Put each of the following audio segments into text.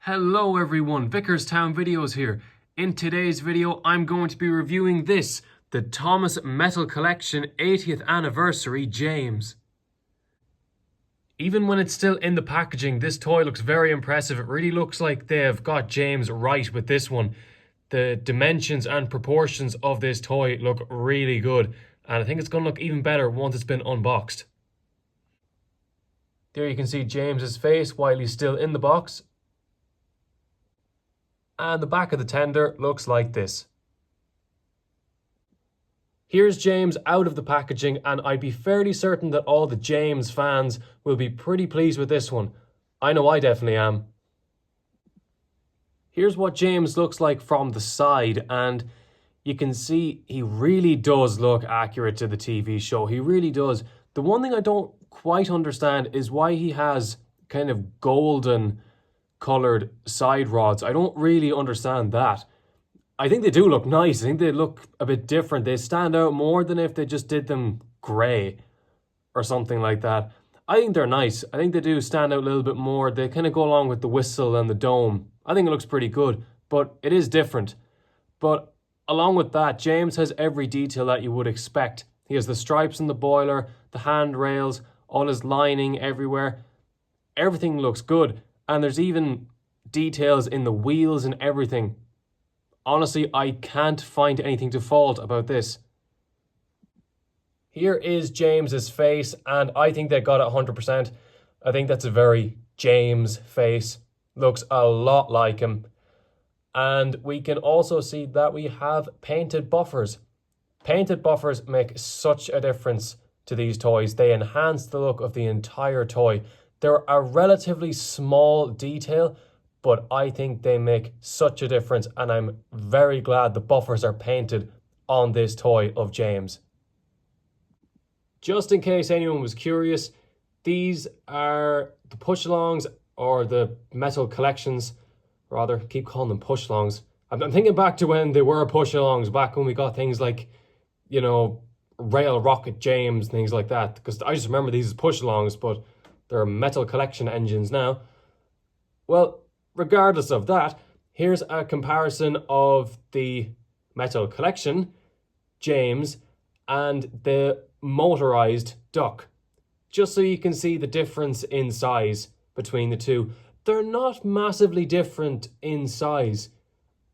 Hello everyone, Vickerstown Videos here. In today's video, I'm going to be reviewing this, the Thomas Metal Collection 80th Anniversary James. Even when it's still in the packaging, this toy looks very impressive. It really looks like they've got James right with this one. The dimensions and proportions of this toy look really good, and I think it's going to look even better once it's been unboxed. There you can see James's face while he's still in the box. And the back of the tender looks like this. Here's James out of the packaging, and I'd be fairly certain that all the James fans will be pretty pleased with this one. I know I definitely am. Here's what James looks like from the side, and you can see he really does look accurate to the TV show. He really does. The one thing I don't quite understand is why he has kind of golden coloured side rods. I don't really understand that. I think they do look nice. I think they look a bit different. They stand out more than if they just did them grey or something like that. I think they're nice. I think they do stand out a little bit more. They kind of go along with the whistle and the dome. I think it looks pretty good, but it is different. But along with that, James has every detail that you would expect. He has the stripes in the boiler, the handrails, all his lining everywhere. Everything looks good. And there's even details in the wheels and everything. Honestly, I can't find anything to fault about this. Here is James's face, and I think they got it 100%. I think that's a very James face. Looks a lot like him. And we can also see that we have painted buffers. Painted buffers make such a difference to these toys. They enhance the look of the entire toy. They're a relatively small detail, but I think they make such a difference, and I'm very glad the buffers are painted on this toy of James. Just in case anyone was curious, these are the push-alongs, or the metal collections, rather. Keep calling them push-alongs. I'm thinking back to when they were push-alongs, back when we got things like, you know, Rail Rocket James, things like that, because I just remember these as push-alongs, but they're metal collection engines now. Well, regardless of that, here's a comparison of the metal collection James and the motorized duck, just so you can see the difference in size between the two. They're not massively different in size.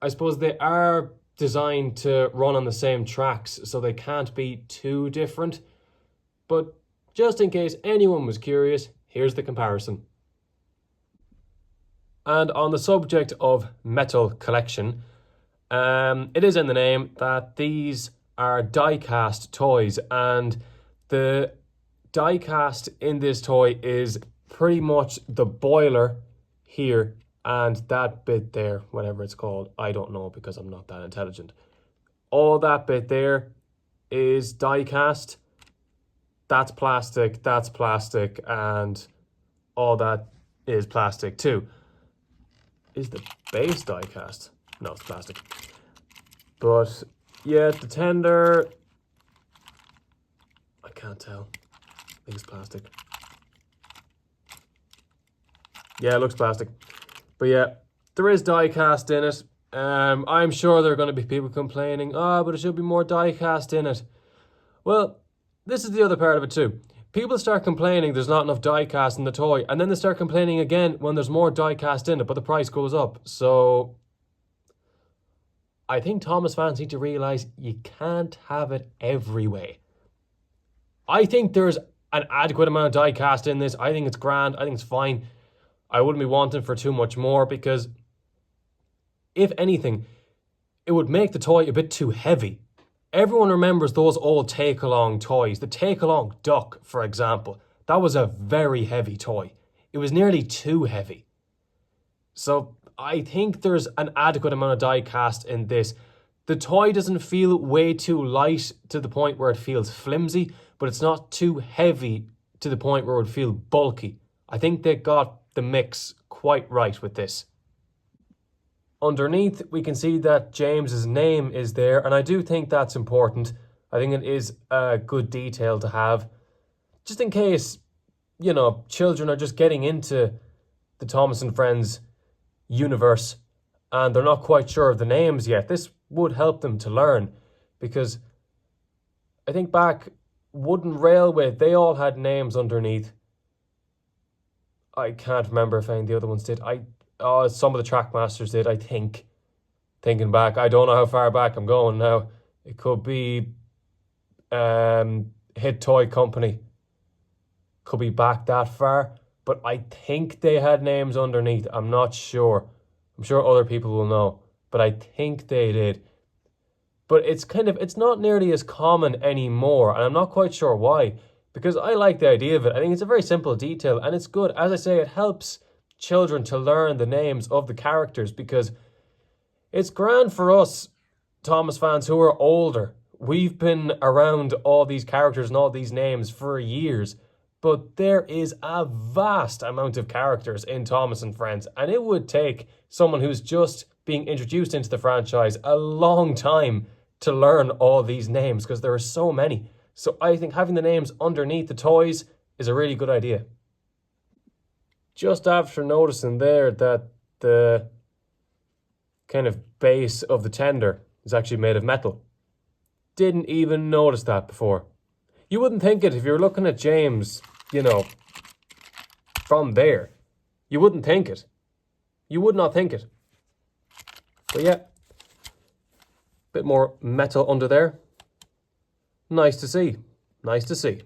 I suppose they are designed to run on the same tracks, so they can't be too different. But just in case anyone was curious, here's the comparison. And on the subject of metal collection, it is in the name that these are die-cast toys, and the die-cast in this toy is pretty much the boiler here and that bit there, whatever it's called. I don't know because I'm not that intelligent. All that bit there is die-cast. That's plastic, and all that is plastic too. Is the base die cast? No, it's plastic. But yeah, the tender, I can't tell. I think it's plastic. Yeah, it looks plastic. But yeah, there is die cast in it. I'm sure there are going to be people complaining, but it should be more die cast in it. Well, this is the other part of it too. People start complaining there's not enough die cast in the toy, and then they start complaining again when there's more die cast in it, but the price goes up. So I think Thomas fans need to realise you can't have it every way. I think there's an adequate amount of die cast in this. I think it's grand. I think it's fine. I wouldn't be wanting for too much more, because if anything, it would make the toy a bit too heavy. Everyone remembers those old take-along toys. The take-along duck, for example. That was a very heavy toy. It was nearly too heavy. So I think there's an adequate amount of die cast in this. The toy doesn't feel way too light to the point where it feels flimsy, but it's not too heavy to the point where it would feel bulky. I think they got the mix quite right with this. Underneath, we can see that James's name is there, and I do think that's important. I think it is a good detail to have, just in case, you know, children are just getting into the Thomas and Friends universe and they're not quite sure of the names yet. This would help them to learn, because I think back, Wooden Railway, they all had names underneath. I can't remember if any of the other ones did. Some of the Trackmasters did, I think. Thinking back, I don't know how far back I'm going now. It could be Hit Toy Company. Could be back that far. But I think they had names underneath. I'm not sure. I'm sure other people will know. But I think they did. But it's not nearly as common anymore. And I'm not quite sure why. Because I like the idea of it. I think it's a very simple detail. And it's good. As I say, it helps children to learn the names of the characters. Because it's grand for us Thomas fans who are older. We've been around all these characters and all these names for years. But there is a vast amount of characters in Thomas and Friends. And it would take someone who's just being introduced into the franchise a long time to learn all these names, because there are so many. So I think having the names underneath the toys is a really good idea. Just after noticing there that the kind of base of the tender is actually made of metal. Didn't even notice that before. You wouldn't think it if you were looking at James, from there. You wouldn't think it. You would not think it. But yeah, bit more metal under there. Nice to see. Nice to see.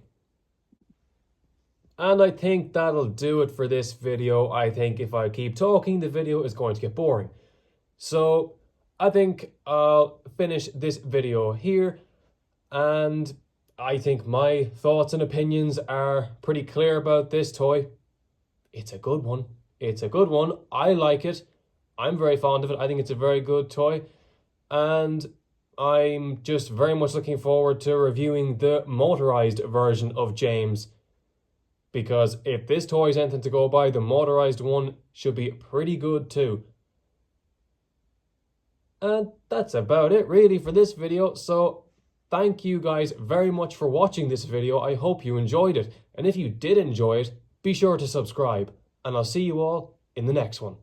And I think that'll do it for this video. I think if I keep talking, the video is going to get boring. So I think I'll finish this video here. And I think my thoughts and opinions are pretty clear about this toy. It's a good one. It's a good one. I like it. I'm very fond of it. I think it's a very good toy. And I'm just very much looking forward to reviewing the motorized version of James. Because if this toy is anything to go by, the motorized one should be pretty good too. And that's about it really for this video. So thank you guys very much for watching this video. I hope you enjoyed it. And if you did enjoy it, be sure to subscribe. And I'll see you all in the next one.